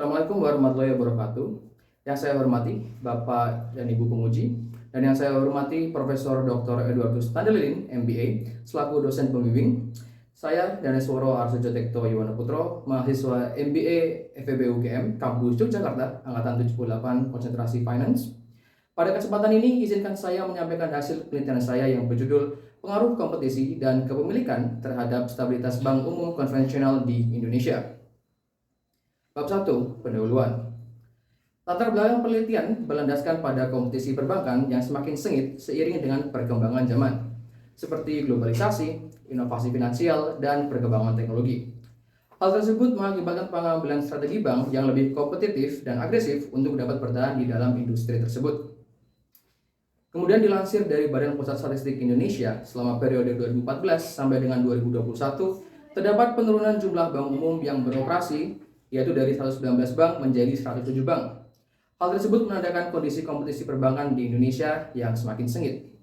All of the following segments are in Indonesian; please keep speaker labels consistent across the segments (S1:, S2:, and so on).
S1: Assalamualaikum warahmatullahi wabarakatuh. Yang saya hormati Bapak dan Ibu penguji, dan yang saya hormati Profesor Dr. Edwardus Tandelilin, MBA, selaku dosen pembimbing. Saya Danesworo Arsojo Tekto Yuwono Putro, mahasiswa MBA FEB UGM, Kampus Yogyakarta, Angkatan 78, Konsentrasi Finance. Pada kesempatan ini, izinkan saya menyampaikan hasil penelitian saya yang berjudul Pengaruh Kompetisi dan Kepemilikan terhadap Stabilitas Bank Umum Konvensional di Indonesia. Bab 1. Pendahuluan. Latar belakang penelitian berlandaskan pada kompetisi perbankan yang semakin sengit seiring dengan perkembangan zaman, seperti globalisasi, inovasi finansial, dan perkembangan teknologi. Hal tersebut mengakibatkan pengambilan strategi bank yang lebih kompetitif dan agresif untuk dapat bertahan di dalam industri tersebut. Kemudian dilansir dari Badan Pusat Statistik Indonesia, selama periode 2014 sampai dengan 2021, terdapat penurunan jumlah bank umum yang beroperasi, yaitu dari 119 bank menjadi 107 bank. Hal tersebut menandakan kondisi kompetisi perbankan di Indonesia yang semakin sengit.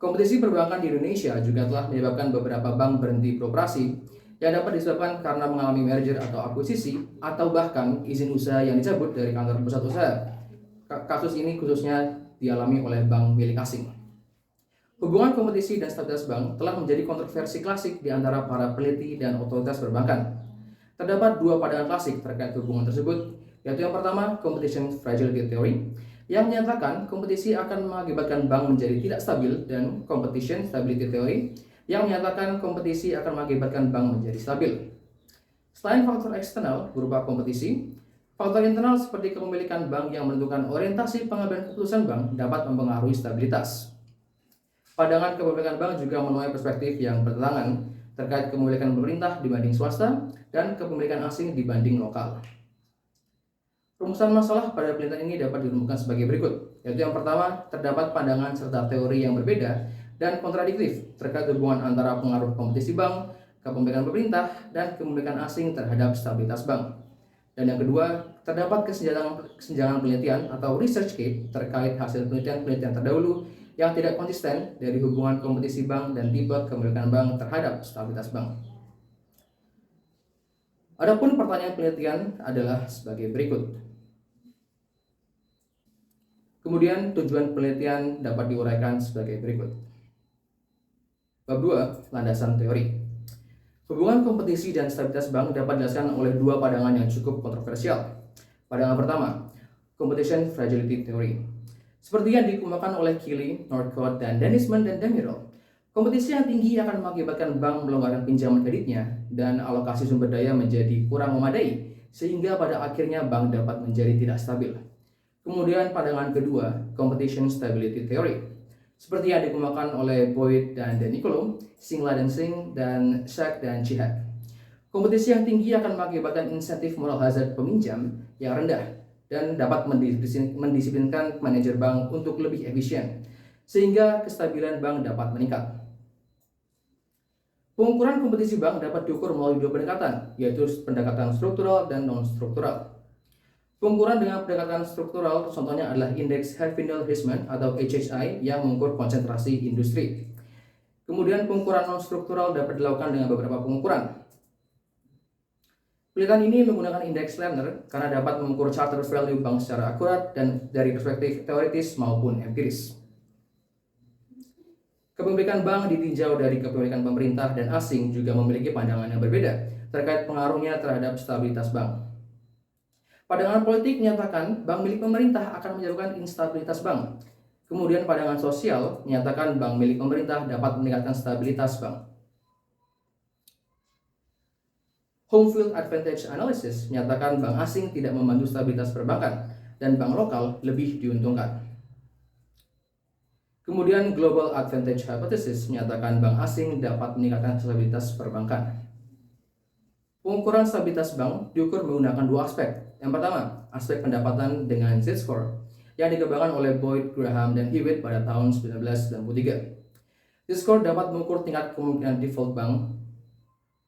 S1: Kompetisi perbankan di Indonesia juga telah menyebabkan beberapa bank berhenti beroperasi, yang dapat disebabkan karena mengalami merger atau akuisisi, atau bahkan izin usaha yang dicabut dari kantor pusat usaha. Kasus ini khususnya dialami oleh bank milik asing. Hubungan kompetisi dan stabilitas bank telah menjadi kontroversi klasik di antara para peneliti dan otoritas perbankan. Terdapat dua pandangan klasik terkait hubungan tersebut, yaitu yang pertama, Competition Fragility Theory, yang menyatakan kompetisi akan mengakibatkan bank menjadi tidak stabil, dan Competition Stability Theory, yang menyatakan kompetisi akan mengakibatkan bank menjadi stabil. Selain faktor eksternal berupa kompetisi, faktor internal seperti kepemilikan bank yang menentukan orientasi pengambilan keputusan bank dapat mempengaruhi stabilitas. Pandangan kepemilikan bank juga menuai perspektif yang bertentangan terkait kepemilikan pemerintah dibanding swasta dan kepemilikan asing dibanding lokal. Rumusan masalah pada penelitian ini dapat dirumuskan sebagai berikut, yaitu yang pertama, terdapat pandangan serta teori yang berbeda dan kontradiktif terkait hubungan antara pengaruh kompetisi bank, kepemilikan pemerintah, dan kepemilikan asing terhadap stabilitas bank. Dan yang kedua, terdapat kesenjangan penelitian atau research gap terkait hasil penelitian terdahulu yang tidak konsisten dari hubungan kompetisi bank dan tipe kepemilikan bank terhadap stabilitas bank. Adapun pertanyaan penelitian adalah sebagai berikut. Kemudian tujuan penelitian dapat diuraikan sebagai berikut. Bab 2. Landasan teori. Hubungan kompetisi dan stabilitas bank dapat dijelaskan oleh dua pandangan yang cukup kontroversial. Pandangan pertama, Competition Fragility Theory. Seperti yang dikemukakan oleh Keeley, Northcott, dan Dennisman dan Demirel, kompetisi yang tinggi akan mengakibatkan bank melonggarkan pinjaman kreditnya dan alokasi sumber daya menjadi kurang memadai, sehingga pada akhirnya bank dapat menjadi tidak stabil. Kemudian pandangan kedua, Competition Stability Theory. Seperti yang dikemukakan oleh Boyd dan Nicolo, Singla dan Singh, dan Shak dan Chihad. Kompetisi yang tinggi akan mengakibatkan insentif moral hazard peminjam yang rendah dan dapat mendisiplinkan manajer bank untuk lebih efisien, sehingga kestabilan bank dapat meningkat. Pengukuran kompetisi bank dapat diukur melalui dua pendekatan, yaitu pendekatan struktural dan non-struktural. Pengukuran dengan pendekatan struktural contohnya adalah Indeks Herfindahl-Huisman atau HHI yang mengukur konsentrasi industri. Kemudian pengukuran non-struktural dapat dilakukan dengan beberapa pengukuran. Penelitian ini menggunakan indeks Lerner karena dapat mengukur charter value bank secara akurat dan dari perspektif teoritis maupun empiris. Kepemilikan bank ditinjau dari kepemilikan pemerintah dan asing juga memiliki pandangan yang berbeda terkait pengaruhnya terhadap stabilitas bank. Pandangan politik menyatakan bank milik pemerintah akan menyebabkan instabilitas bank. Kemudian pandangan sosial menyatakan bank milik pemerintah dapat meningkatkan stabilitas bank. Home field advantage analysis menyatakan bank asing tidak membantu stabilitas perbankan dan bank lokal lebih diuntungkan. Kemudian global advantage hypothesis menyatakan bank asing dapat meningkatkan stabilitas perbankan. Pengukuran stabilitas bank diukur menggunakan dua aspek. Yang pertama, aspek pendapatan dengan Z-score yang dikembangkan oleh Boyd, Graham, dan Hewitt pada tahun 1993. Z-score dapat mengukur tingkat kemungkinan default bank.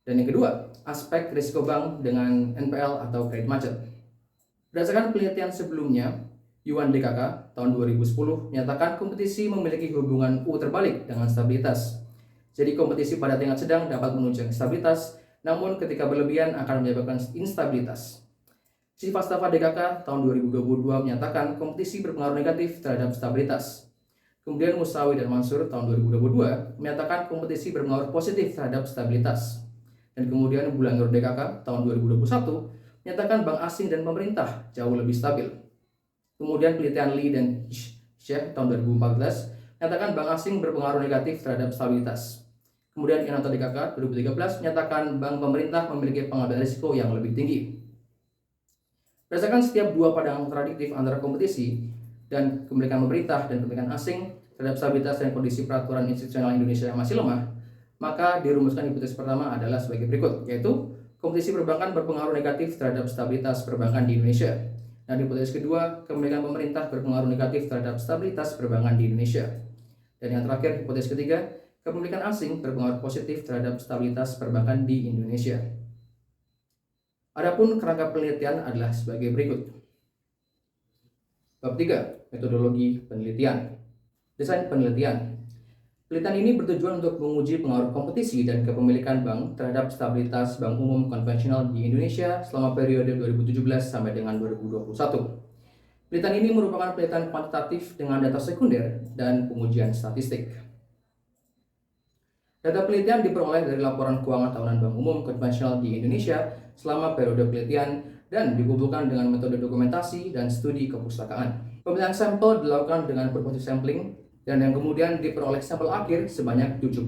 S1: Dan yang kedua, aspek risiko bank dengan NPL atau kredit macet. Berdasarkan penelitian sebelumnya, Yuan DKK tahun 2010 menyatakan kompetisi memiliki hubungan U terbalik dengan stabilitas. Jadi kompetisi pada tingkat sedang dapat menunjukkan stabilitas, namun ketika berlebihan akan menyebabkan instabilitas. Sifat Staffa DKK tahun 2022 menyatakan kompetisi berpengaruh negatif terhadap stabilitas. Kemudian Musawi dan Mansur tahun 2022 menyatakan kompetisi berpengaruh positif terhadap stabilitas. Dan kemudian Bulanur DKK tahun 2021 menyatakan bank asing dan pemerintah jauh lebih stabil. Kemudian penelitian Lee dan Sheikh tahun 2014 menyatakan bank asing berpengaruh negatif terhadap stabilitas. Kemudian Inoto DKK 2013 menyatakan bank pemerintah memiliki pengambilan risiko yang lebih tinggi. Berdasarkan setiap dua pandangan kontradiktif antara kompetisi dan kepemilikan pemerintah dan kepemilikan asing terhadap stabilitas dan kondisi peraturan institusional Indonesia yang masih lemah, maka dirumuskan hipotesis pertama adalah sebagai berikut, yaitu kompetisi perbankan berpengaruh negatif terhadap stabilitas perbankan di Indonesia. Dan hipotesis kedua, kepemilikan pemerintah berpengaruh negatif terhadap stabilitas perbankan di Indonesia. Dan yang terakhir, hipotesis ketiga, kepemilikan asing berpengaruh positif terhadap stabilitas perbankan di Indonesia. Adapun kerangka penelitian adalah sebagai berikut. Bab 3, metodologi penelitian. Desain penelitian. Penelitian ini bertujuan untuk menguji pengaruh kompetisi dan kepemilikan bank terhadap stabilitas bank umum konvensional di Indonesia selama periode 2017 sampai dengan 2021. Penelitian ini merupakan penelitian kuantitatif dengan data sekunder dan pengujian statistik. Data penelitian diperoleh dari laporan keuangan tahunan bank umum konvensional di Indonesia selama periode penelitian dan dikumpulkan dengan metode dokumentasi dan studi kepustakaan. Pemilihan sampel dilakukan dengan berbasis sampling dan yang kemudian diperoleh sampel akhir sebanyak 75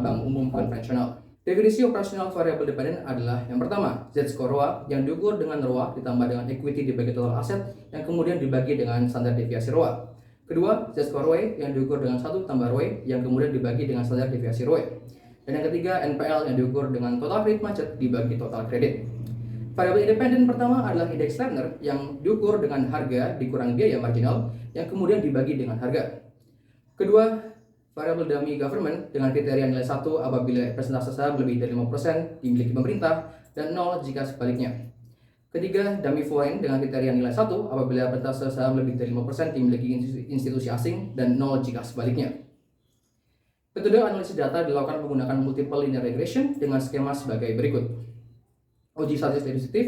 S1: bank umum konvensional. Definisi operasional variable dependent adalah yang pertama, Z-score ROA yang diukur dengan ROA ditambah dengan equity dibagi total aset yang kemudian dibagi dengan standar deviasi ROA. Kedua, Z-score ROE yang diukur dengan 1 tambah ROE yang kemudian dibagi dengan standar deviasi ROE. Dan yang ketiga, NPL yang diukur dengan total kredit macet dibagi total kredit. Variabel independen pertama adalah indeks Lerner yang diukur dengan harga dikurang biaya marginal yang kemudian dibagi dengan harga. Kedua, variabel dummy government dengan kriteria nilai 1 apabila persentase saham lebih dari 5% dimiliki pemerintah dan 0 jika sebaliknya. Ketiga, dummy foreign dengan kriteria nilai 1 apabila persentase saham lebih dari 5% dimiliki institusi asing dan 0 jika sebaliknya. Metode analisis data dilakukan menggunakan multiple linear regression dengan skema sebagai berikut. Uji statistik deduktif,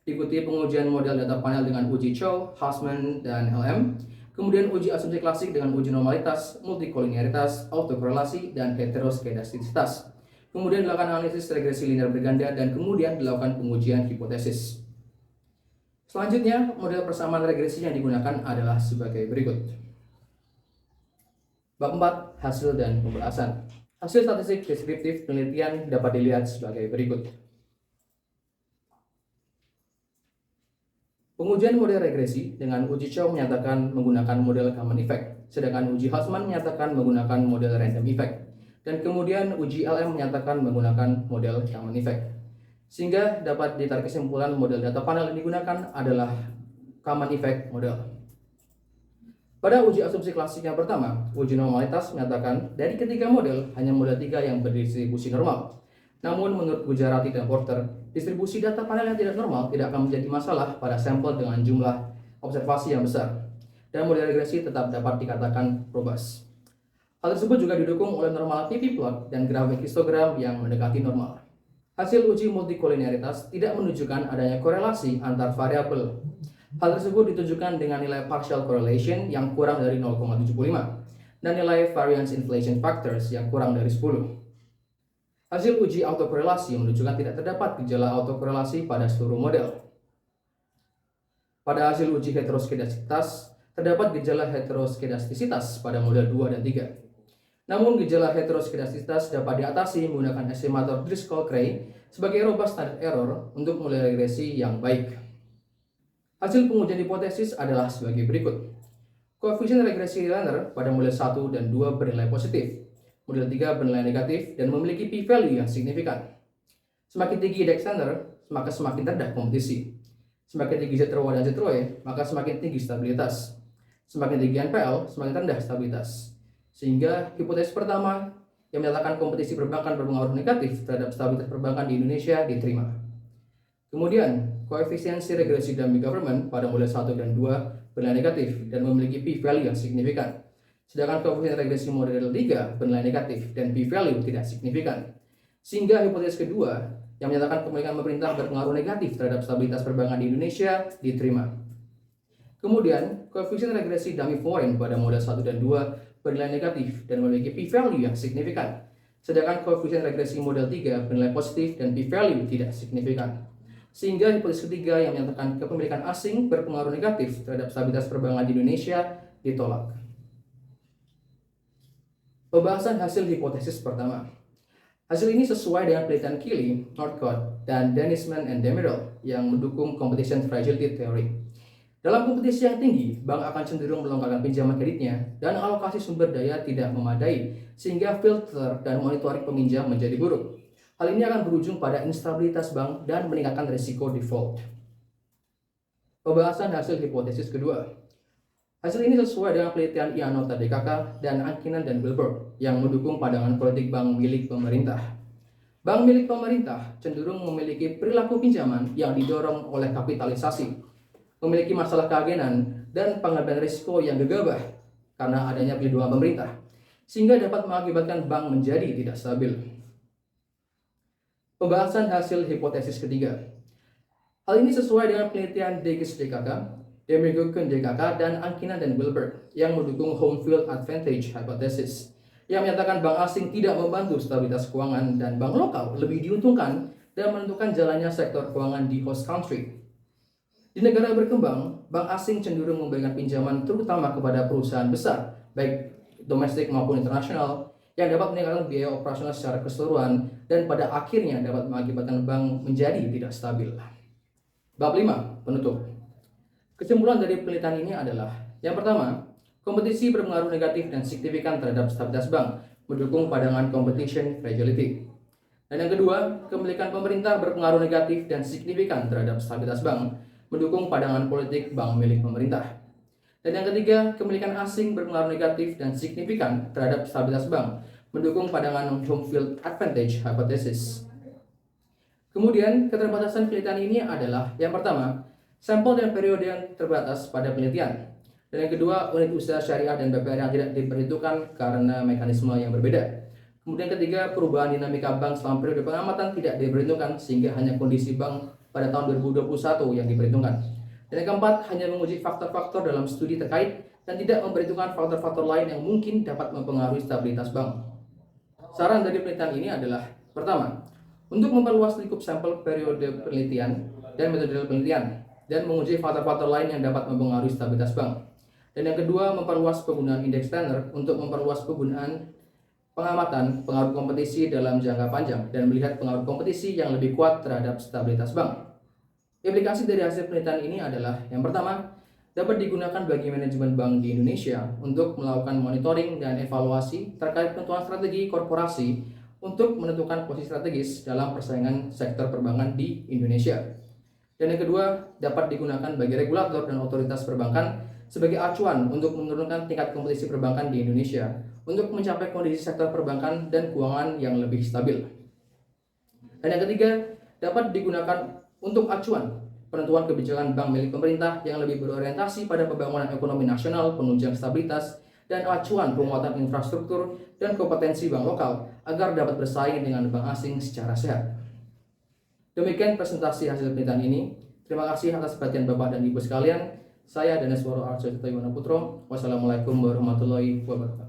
S1: diikuti pengujian model data panel dengan uji Chow, Hausman, dan LM. Kemudian uji asumsi klasik dengan uji normalitas, multikolinearitas, autokorelasi, dan heteroskedastisitas. Kemudian dilakukan analisis regresi linear berganda dan kemudian dilakukan pengujian hipotesis. Selanjutnya, model persamaan regresi yang digunakan adalah sebagai berikut. Bab 4, hasil dan pembelasan. Hasil statistik deskriptif penelitian dapat dilihat sebagai berikut. Pengujian model regresi dengan uji Chow menyatakan menggunakan model common effect, sedangkan uji Hausman menyatakan menggunakan model random effect, dan kemudian uji LM menyatakan menggunakan model common effect. Sehingga dapat ditarik kesimpulan model data panel yang digunakan adalah common effect model. Pada uji asumsi klasik yang pertama, uji normalitas menyatakan dari ketiga model, hanya model 3 yang berdistribusi normal. Namun menurut Gujarati dan Porter, distribusi data panel yang tidak normal tidak akan menjadi masalah pada sampel dengan jumlah observasi yang besar, dan model regresi tetap dapat dikatakan robust. Hal tersebut juga didukung oleh normal PP plot dan grafik histogram yang mendekati normal. Hasil uji multikolinearitas tidak menunjukkan adanya korelasi antar variabel. Hal tersebut ditunjukkan dengan nilai partial correlation yang kurang dari 0,75 dan nilai variance inflation factors yang kurang dari 10. Hasil uji autokorelasi menunjukkan tidak terdapat gejala autokorelasi pada seluruh model. Pada hasil uji heteroskedastisitas, terdapat gejala heteroskedastisitas pada model 2 dan 3. Namun gejala heteroskedastisitas dapat diatasi menggunakan estimator Driscoll-Cray sebagai robust standard error untuk model regresi yang baik. Hasil pengujian hipotesis adalah sebagai berikut. Koefisien regresi Lerner pada model 1 dan 2 bernilai positif. Model 3 bernilai negatif dan memiliki p-value yang signifikan. Semakin tinggi indeks Lerner, maka semakin rendah kompetisi. Semakin tinggi Z-ROA dan Z-ROE, maka semakin tinggi stabilitas. Semakin tinggi NPL, semakin rendah stabilitas. Sehingga hipotesis pertama yang menyatakan kompetisi perbankan berpengaruh negatif terhadap stabilitas perbankan di Indonesia diterima. Kemudian, koefisiensi regresi dummy government pada model 1 dan 2 bernilai negatif dan memiliki p-value yang signifikan. Sedangkan koefisien regresi model 3 bernilai negatif dan p-value tidak signifikan. Sehingga hipotesis kedua yang menyatakan kebijakan pemerintah berpengaruh negatif terhadap stabilitas perbankan di Indonesia diterima. Kemudian, koefisien regresi dummy foreign pada model 1 dan 2 bernilai negatif dan memiliki p-value yang signifikan. Sedangkan koefisien regresi model 3 bernilai positif dan p-value tidak signifikan. Sehingga hipotesis ketiga yang menyatakan kepemilikan asing berpengaruh negatif terhadap stabilitas perbankan di Indonesia ditolak. Pembahasan hasil hipotesis pertama. Hasil ini sesuai dengan penelitian Keeley, Northcott, dan Dennisman and Demirel yang mendukung competition fragility theory. Dalam kompetisi yang tinggi, bank akan cenderung melonggarkan pinjaman kreditnya dan alokasi sumber daya tidak memadai, sehingga filter dan monitoring peminjam menjadi buruk. Hal ini akan berujung pada instabilitas bank dan meningkatkan risiko default. Pembahasan hasil hipotesis kedua. Hasil ini sesuai dengan penelitian Ianota DKK dan Ankinan dan Wilbur yang mendukung pandangan politik bank milik pemerintah. Bank milik pemerintah cenderung memiliki perilaku pinjaman yang didorong oleh kapitalisasi, memiliki masalah keagenan, dan pengambilan risiko yang gegabah karena adanya pelindungan pemerintah, sehingga dapat mengakibatkan bank menjadi tidak stabil. Pembahasan hasil hipotesis ketiga. Hal ini sesuai dengan penelitian Degis DKK, Demigoken DKK, dan Ankinan dan Wilbur yang mendukung home field advantage hypothesis yang menyatakan bank asing tidak membantu stabilitas keuangan dan bank lokal lebih diuntungkan dan menentukan jalannya sektor keuangan di host country. Di negara berkembang, bank asing cenderung memberikan pinjaman terutama kepada perusahaan besar, baik domestik maupun internasional, yang dapat meningkatkan biaya operasional secara keseluruhan dan pada akhirnya dapat mengakibatkan bank menjadi tidak stabil. Bab 5. Penutup. Kesimpulan dari penelitian ini adalah, yang pertama, kompetisi berpengaruh negatif dan signifikan terhadap stabilitas bank, mendukung pandangan competition fragility. Dan yang kedua, kepemilikan pemerintah berpengaruh negatif dan signifikan terhadap stabilitas bank, mendukung pandangan politik bank milik pemerintah. Dan yang ketiga, kepemilikan asing berpengaruh negatif dan signifikan terhadap stabilitas bank, mendukung pandangan home field advantage hypothesis. Kemudian, keterbatasan penelitian ini adalah, yang pertama, sampel dan periode yang terbatas pada penelitian. Dan yang kedua, unit usaha syariah dan BPR yang tidak diperhitungkan karena mekanisme yang berbeda. Kemudian ketiga, perubahan dinamika bank selama periode pengamatan tidak diperhitungkan sehingga hanya kondisi bank pada tahun 2021 yang diperhitungkan. Dan yang keempat, hanya menguji faktor-faktor dalam studi terkait dan tidak memperhitungkan faktor-faktor lain yang mungkin dapat mempengaruhi stabilitas bank. Saran dari penelitian ini adalah, pertama, untuk memperluas lingkup sampel periode penelitian dan metode penelitian, dan menguji faktor-faktor lain yang dapat mempengaruhi stabilitas bank. Dan yang kedua, memperluas penggunaan indeks Tanner untuk memperluas penggunaan pengamatan pengaruh kompetisi dalam jangka panjang dan melihat pengaruh kompetisi yang lebih kuat terhadap stabilitas bank. Implikasi dari hasil penelitian ini adalah, yang pertama, dapat digunakan bagi manajemen bank di Indonesia untuk melakukan monitoring dan evaluasi terkait penentuan strategi korporasi untuk menentukan posisi strategis dalam persaingan sektor perbankan di Indonesia. Dan yang kedua, dapat digunakan bagi regulator dan otoritas perbankan sebagai acuan untuk menurunkan tingkat kompetisi perbankan di Indonesia untuk mencapai kondisi sektor perbankan dan keuangan yang lebih stabil. Dan yang ketiga, dapat digunakan untuk acuan penentuan kebijakan bank milik pemerintah yang lebih berorientasi pada pembangunan ekonomi nasional, penunjang stabilitas, dan acuan penguatan infrastruktur dan kompetensi bank lokal agar dapat bersaing dengan bank asing secara sehat. Demikian presentasi hasil penelitian ini. Terima kasih atas perhatian Bapak dan Ibu sekalian. Saya Danesworo Arjo Tirta Yuwana Putro. Wassalamualaikum warahmatullahi wabarakatuh.